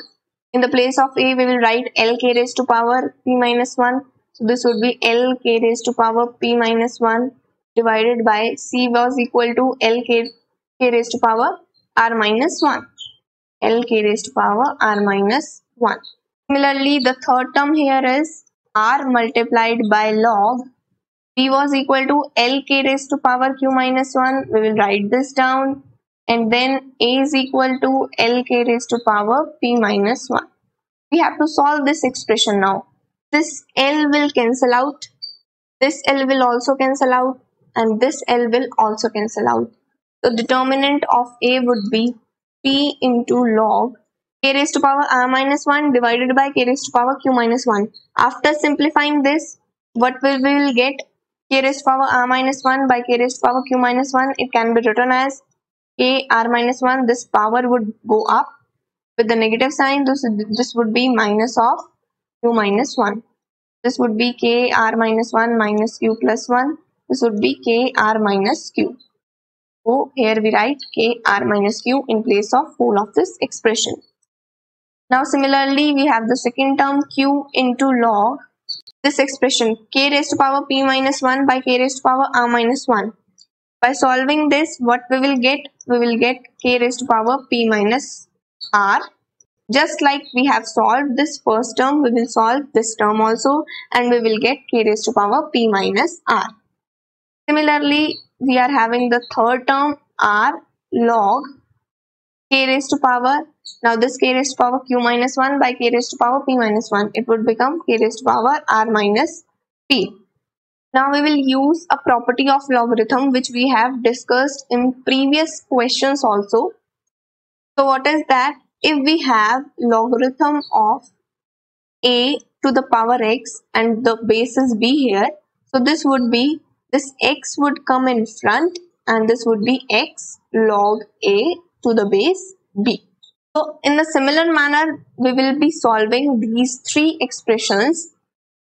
In the place of A, we will write Lk raised to power p minus 1. So this would be Lk raised to power p minus 1 divided by C was equal to Lk raised to power r minus 1. Lk raised to power r minus 1. Similarly, the third term here is r multiplied by log. P was equal to Lk raised to power q minus 1. We will write this down. And then A is equal to Lk raised to power p minus 1. We have to solve this expression now. This L will cancel out. This L will also cancel out. And this L will also cancel out. The determinant of A would be P into log k raised to power r minus 1 divided by k raised to power q minus 1. After simplifying this, what we will get? K raised to power r minus 1 by k raised to power q minus 1. It can be written as k r minus 1. This power would go up with the negative sign. This would be minus of q minus 1. This would be k r minus 1 minus q plus 1. This would be k r minus q. So here we write k r minus q in place of whole of this expression. Now similarly, we have the second term q into log. This expression k raised to power p minus 1 by k raised to power r minus 1. By solving this, what we will get? We will get k raised to power p minus r. Just like we have solved this first term, we will solve this term also and we will get k raised to power p minus r. Similarly, we are having the third term r log k raised to power. Now this k raised to power q minus 1 by k raised to power p minus 1. It would become k raised to power r minus p. Now we will use a property of logarithm which we have discussed in previous questions also. So what is that? If we have logarithm of a to the power x and the base is b here, so this would be, this x would come in front and this would be x log a to the base b. So in a similar manner, we will be solving these three expressions.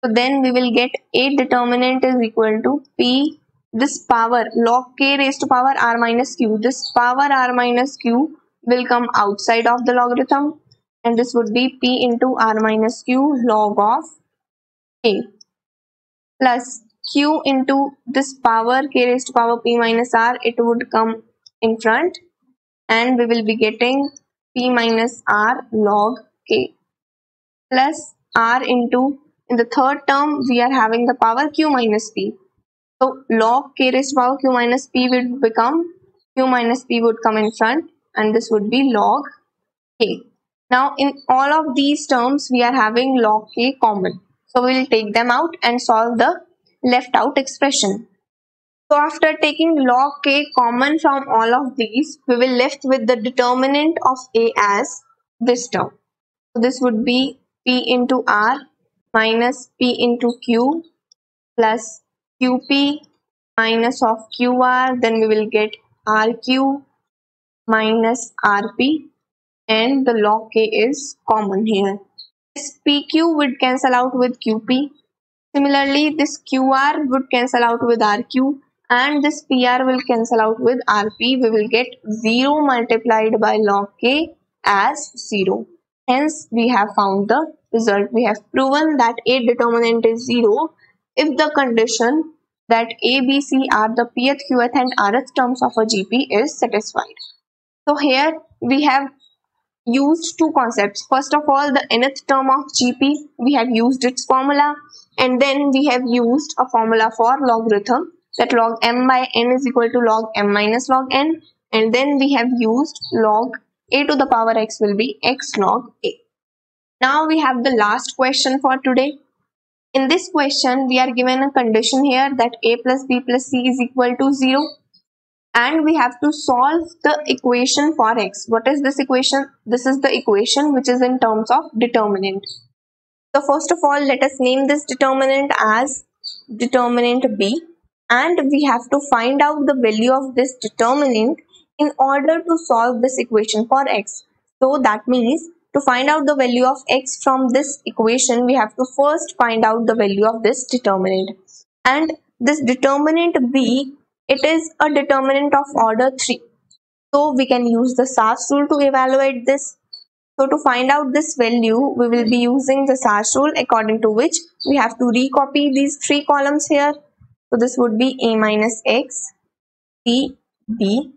So then we will get a determinant is equal to p, this power log k raised to power r minus q. This power r minus q will come outside of the logarithm and this would be p into r minus q log of k plus q into this power k raised to power p minus r. It would come in front and we will be getting p minus r log k plus r into, in the third term we are having the power q minus p. So log k raised to power q minus p would become, q minus p would come in front and this would be log k. Now in all of these terms we are having log k common. So we will take them out and solve the left out expression. So after taking log k common from all of these, we will left with the determinant of a as this term. So this would be p into r minus p into q plus qp minus of qr. Then we will get rq minus rp and the log k is common here. This pq would cancel out with qp. Similarly, this qr would cancel out with rq and this pr will cancel out with rp. We will get 0 multiplied by log k as 0. Hence, we have found the result. We have proven that a determinant is 0 if the condition that a, b, c are the pth, qth and rth terms of a GP is satisfied. So here we have used two concepts. First of all, the nth term of GP, we have used its formula and then we have used a formula for logarithm, that log m by n is equal to log m minus log n, and then we have used log a to the power x will be x log a. Now we have the last question for today. In this question, we are given a condition here that a plus b plus c is equal to 0. And we have to solve the equation for x. What is this equation? This is the equation which is in terms of determinant. So first of all, let us name this determinant as determinant b. And we have to find out the value of this determinant in order to solve this equation for x. So that means to find out the value of x from this equation, we have to first find out the value of this determinant. And this determinant b, it is a determinant of order 3. So we can use the Sar's rule to evaluate this. So to find out this value, we will be using the Sar's rule, according to which we have to recopy these 3 columns here. So this would be a minus x, c, b.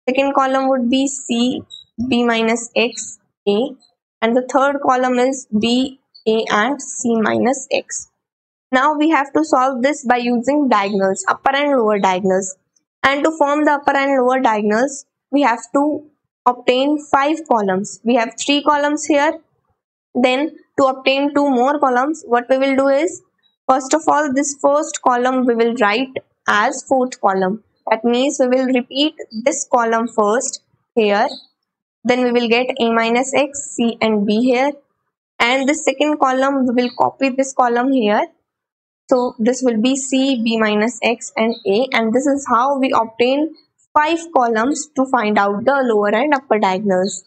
Second column would be c, b minus x, a. And the third column is b, a and c minus x. Now we have to solve this by using diagonals, upper and lower diagonals. And to form the upper and lower diagonals, we have to obtain 5 columns. We have 3 columns here. Then to obtain 2 more columns, what we will do is, first of all, this first column we will write as 4th column. That means we will repeat this column first here. Then we will get a minus x, c and b here. And the second column, we will copy this column here. So this will be c, b minus x and a, and this is how we obtain 5 columns to find out the lower and upper diagonals.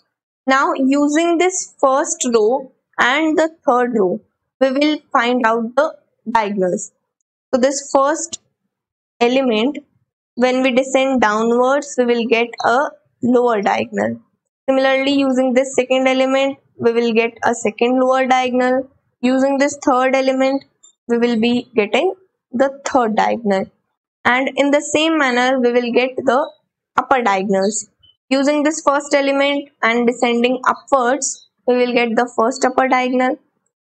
Now using this first row and the third row, we will find out the diagonals. So this first element, when we descend downwards, we will get a lower diagonal. Similarly, using this second element, we will get a second lower diagonal. Using this third element, we will be getting the third diagonal. And in the same manner, we will get the upper diagonals. Using this first element and descending upwards, we will get the first upper diagonal.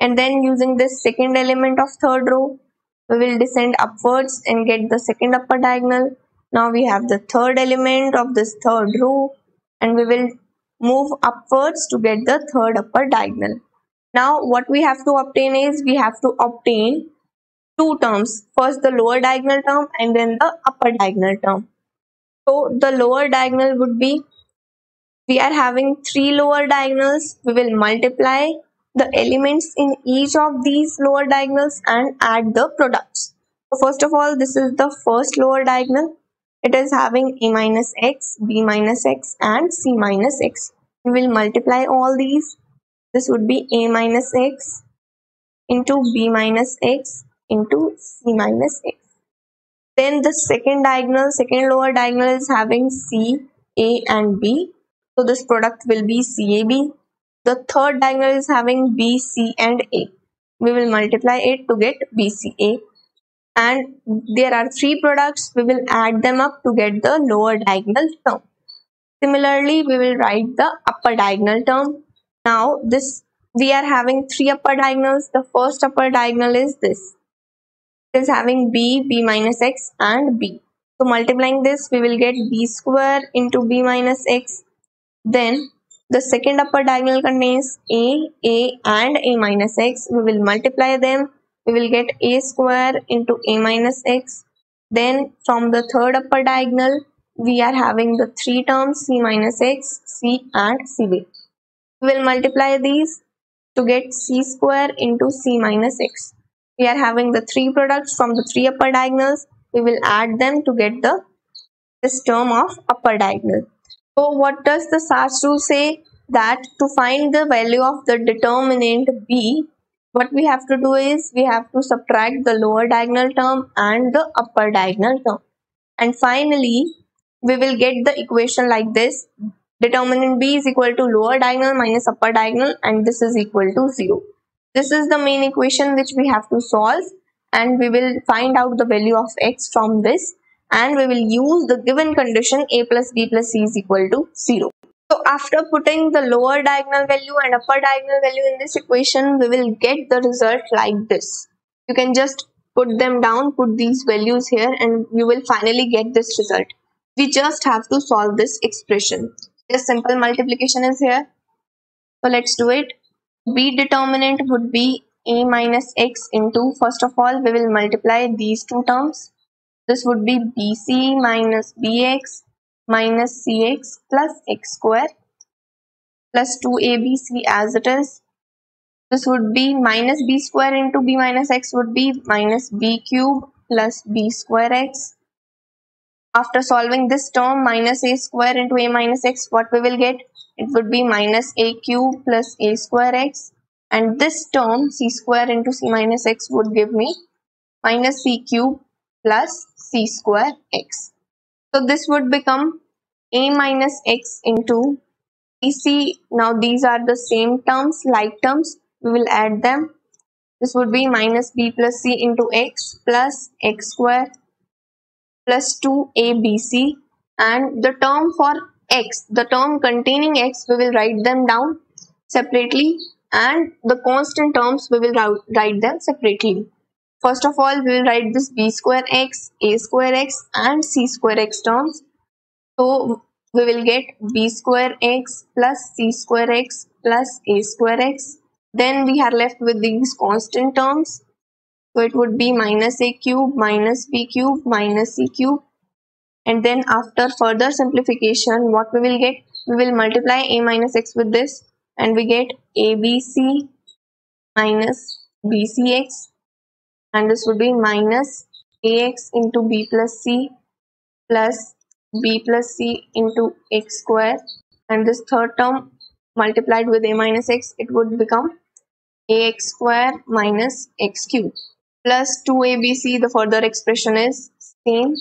And then using this second element of third row, we will descend upwards and get the second upper diagonal. Now we have the third element of this third row, and we will move upwards to get the third upper diagonal. Now what we have to obtain is, we have to obtain 2 terms. First the lower diagonal term and then the upper diagonal term. So the lower diagonal would be, we are having 3 lower diagonals. We will multiply the elements in each of these lower diagonals and add the products. So first of all, this is the first lower diagonal. It is having a minus x, b minus x and c minus x. We will multiply all these. This would be a minus x into b minus x into c minus x. Then the second lower diagonal is having c, a and b. So this product will be CAB. The third diagonal is having B, C and A. We will multiply it to get BCA. And there are 3 products. We will add them up to get the lower diagonal term. Similarly, we will write the upper diagonal term. Now we are having 3 upper diagonals. The first upper diagonal is this. It is having B, B minus x and B. So multiplying this, we will get B square into B minus x. Then the second upper diagonal contains A and A minus x. We will multiply them. We will get A square into A minus x. Then from the third upper diagonal, we are having the 3 terms C minus x, C and CB. We will multiply these to get C square into C minus x. We are having the 3 products from the 3 upper diagonals. We will add them to get this term of upper diagonal. So what does the Sar's rule say? That to find the value of the determinant b, what we have to do is, we have to subtract the lower diagonal term and the upper diagonal term. And finally, we will get the equation like this. Determinant b is equal to lower diagonal minus upper diagonal, and this is equal to 0. This is the main equation which we have to solve, and we will find out the value of x from this. And we will use the given condition a plus b plus c is equal to 0. So after putting the lower diagonal value and upper diagonal value in this equation, we will get the result like this. You can just put them down, put these values here, and you will finally get this result. We just have to solve this expression. This simple multiplication is here. So let's do it. B determinant would be a minus x into, first of all, we will multiply these two terms. This would be bc minus bx minus cx plus x square plus 2abc as it is. This would be minus b square into b minus x would be minus b cube plus b square x. After solving this term, minus a square into a minus x, what we will get? It would be minus a cube plus a square x. And this term, c square into c minus x, would give me minus c cube plus c square x. So this would become a minus x into bc. Now these are the same terms, like terms. We will add them. This would be minus b plus c into x plus x square plus 2abc, and the term for x, the term containing x, we will write them down separately, and the constant terms we will write them separately. First of all, we will write this b square x, a square x and c square x terms. So we will get b square x plus c square x plus a square x. Then we are left with these constant terms. So it would be minus a cube minus b cube minus c cube. And then after further simplification, what we will get? We will multiply a minus x with this and we get abc minus bcx, and this would be minus ax into b plus c plus b plus c into x square, and this third term multiplied with a minus x, it would become ax square minus x cube plus 2abc. The further expression is same.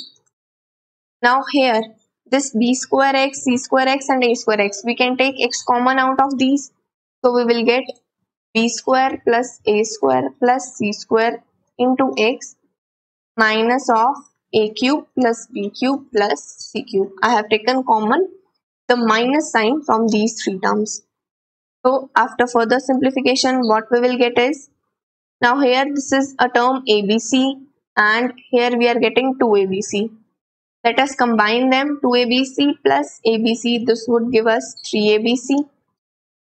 Now here, this b square x, c square x and a square x, we can take x common out of these. So we will get b square plus a square plus c square into x minus of a cube plus b cube plus c cube. I have taken common the minus sign from these three terms. So after further simplification, what we will get is, now here this is a term abc and here we are getting 2abc. Let us combine them. 2abc plus abc, this would give us 3abc.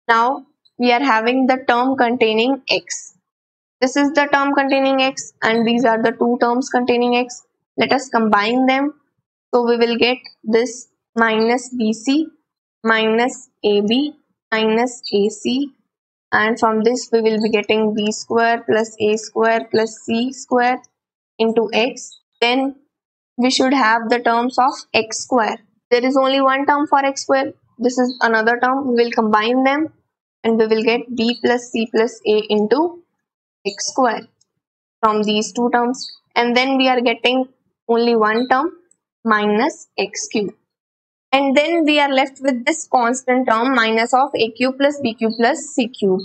Now we are having the term containing x. This is the term containing x and these are the two terms containing x. Let us combine them. So we will get this minus bc minus ab minus ac, and from this we will be getting b square plus a square plus c square into x. Then we should have the terms of x square. There is only one term for x square. This is another term. We will combine them and we will get b plus c plus a into x square from these two terms. And then we are getting only one term, minus x cube. And then we are left with this constant term, minus of a cube plus b cube plus c cube.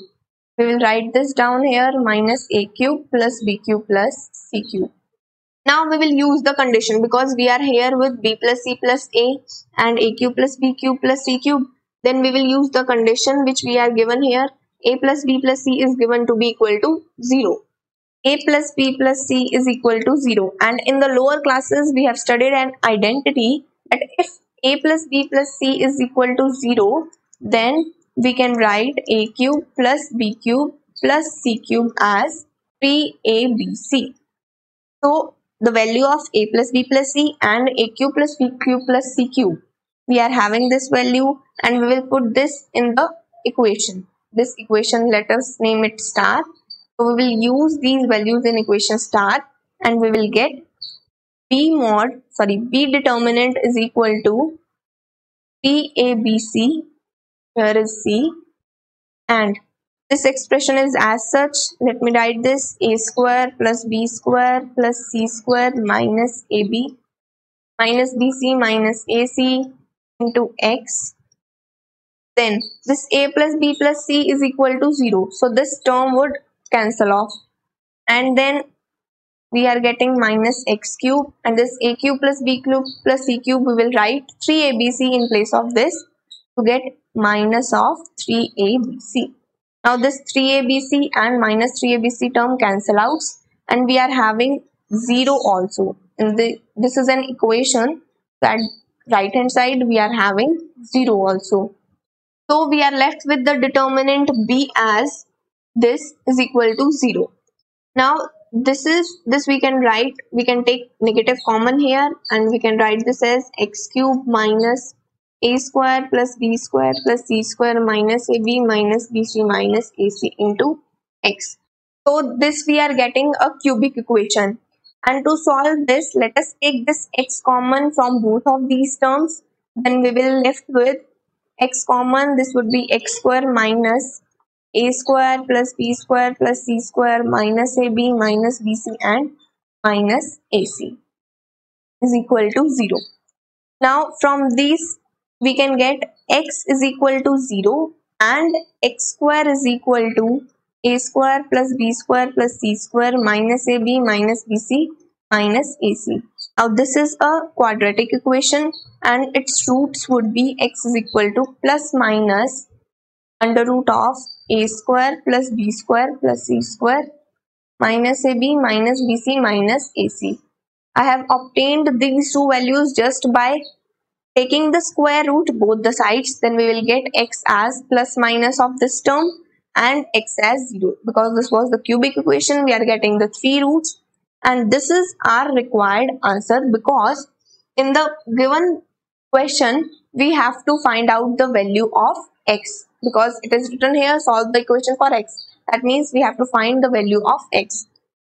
We will write this down here, minus a cube plus b cube plus c cube. Now we will use the condition, because we are here with b plus c plus a and a cube plus b cube plus c cube. Then we will use the condition which we are given here. A plus b plus c is given to be equal to 0. A plus b plus c is equal to 0. And in the lower classes we have studied an identity that if a plus b plus c is equal to 0, then we can write a cube plus b cube plus c cube as 3abc. So the value of a plus b plus c and a cube plus b cube plus c cube, we are having this value and we will put this in the equation. This equation, let us name it star. So we will use these values in equation star and we will get b determinant is equal to 3abc, here is c, and this expression is as such. Let me write this: a square plus b square plus c square minus ab minus bc minus ac into x. Then this a plus b plus c is equal to 0. So this term would cancel off. And then we are getting minus x cube, and this a cube plus b cube plus c cube, we will write 3abc in place of this to get minus of 3abc. Now this 3abc and minus 3abc term cancel out and we are having 0 also. This is an equation that right hand side we are having 0 also. So we are left with the determinant b as this is equal to 0. Now this we can write, we can take negative common here and we can write this as x cube minus a square plus b square plus c square minus ab minus bc minus ac into x. So this we are getting a cubic equation, and to solve this let us take this x common from both of these terms. Then we will left with x common, this would be x square minus a square plus b square plus c square minus ab minus bc and minus ac is equal to 0. Now from these we can get x is equal to 0 and x square is equal to a square plus b square plus c square minus ab minus bc minus ac. Now this is a quadratic equation and its roots would be x is equal to plus minus under root of a square plus b square plus c square minus ab minus bc minus ac. I have obtained these two values just by taking the square root both the sides. Then we will get x as plus minus of this term and x as 0. Because this was the cubic equation, we are getting the three roots, and this is our required answer, because in the given question we have to find out the value of x, because it is written here solve the equation for x. That means we have to find the value of x,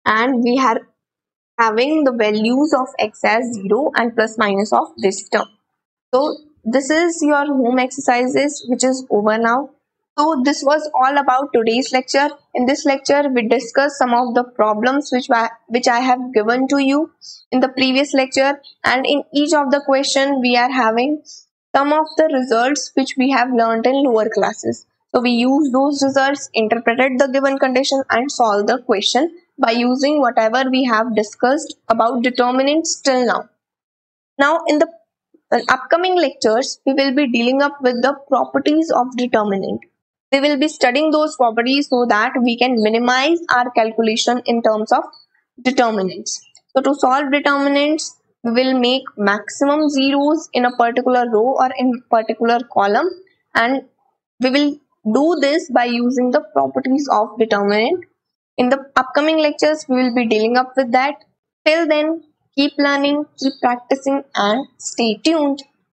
and we are having the values of x as 0 and plus minus of this term. So this is your home exercises which is over now. So this was all about today's lecture. In this lecture we discussed some of the problems which I have given to you in the previous lecture, and in each of the question we are having some of the results which we have learned in lower classes. So we use those results, interpreted the given condition and solve the question by using whatever we have discussed about determinants till now. Now in the upcoming lectures, we will be dealing up with the properties of determinant. We will be studying those properties so that we can minimize our calculation in terms of determinants. So to solve determinants, we will make maximum zeros in a particular row or in particular column, and we will do this by using the properties of determinant. In the upcoming lectures, we will be dealing up with that. Till then, keep learning, keep practicing, and stay tuned.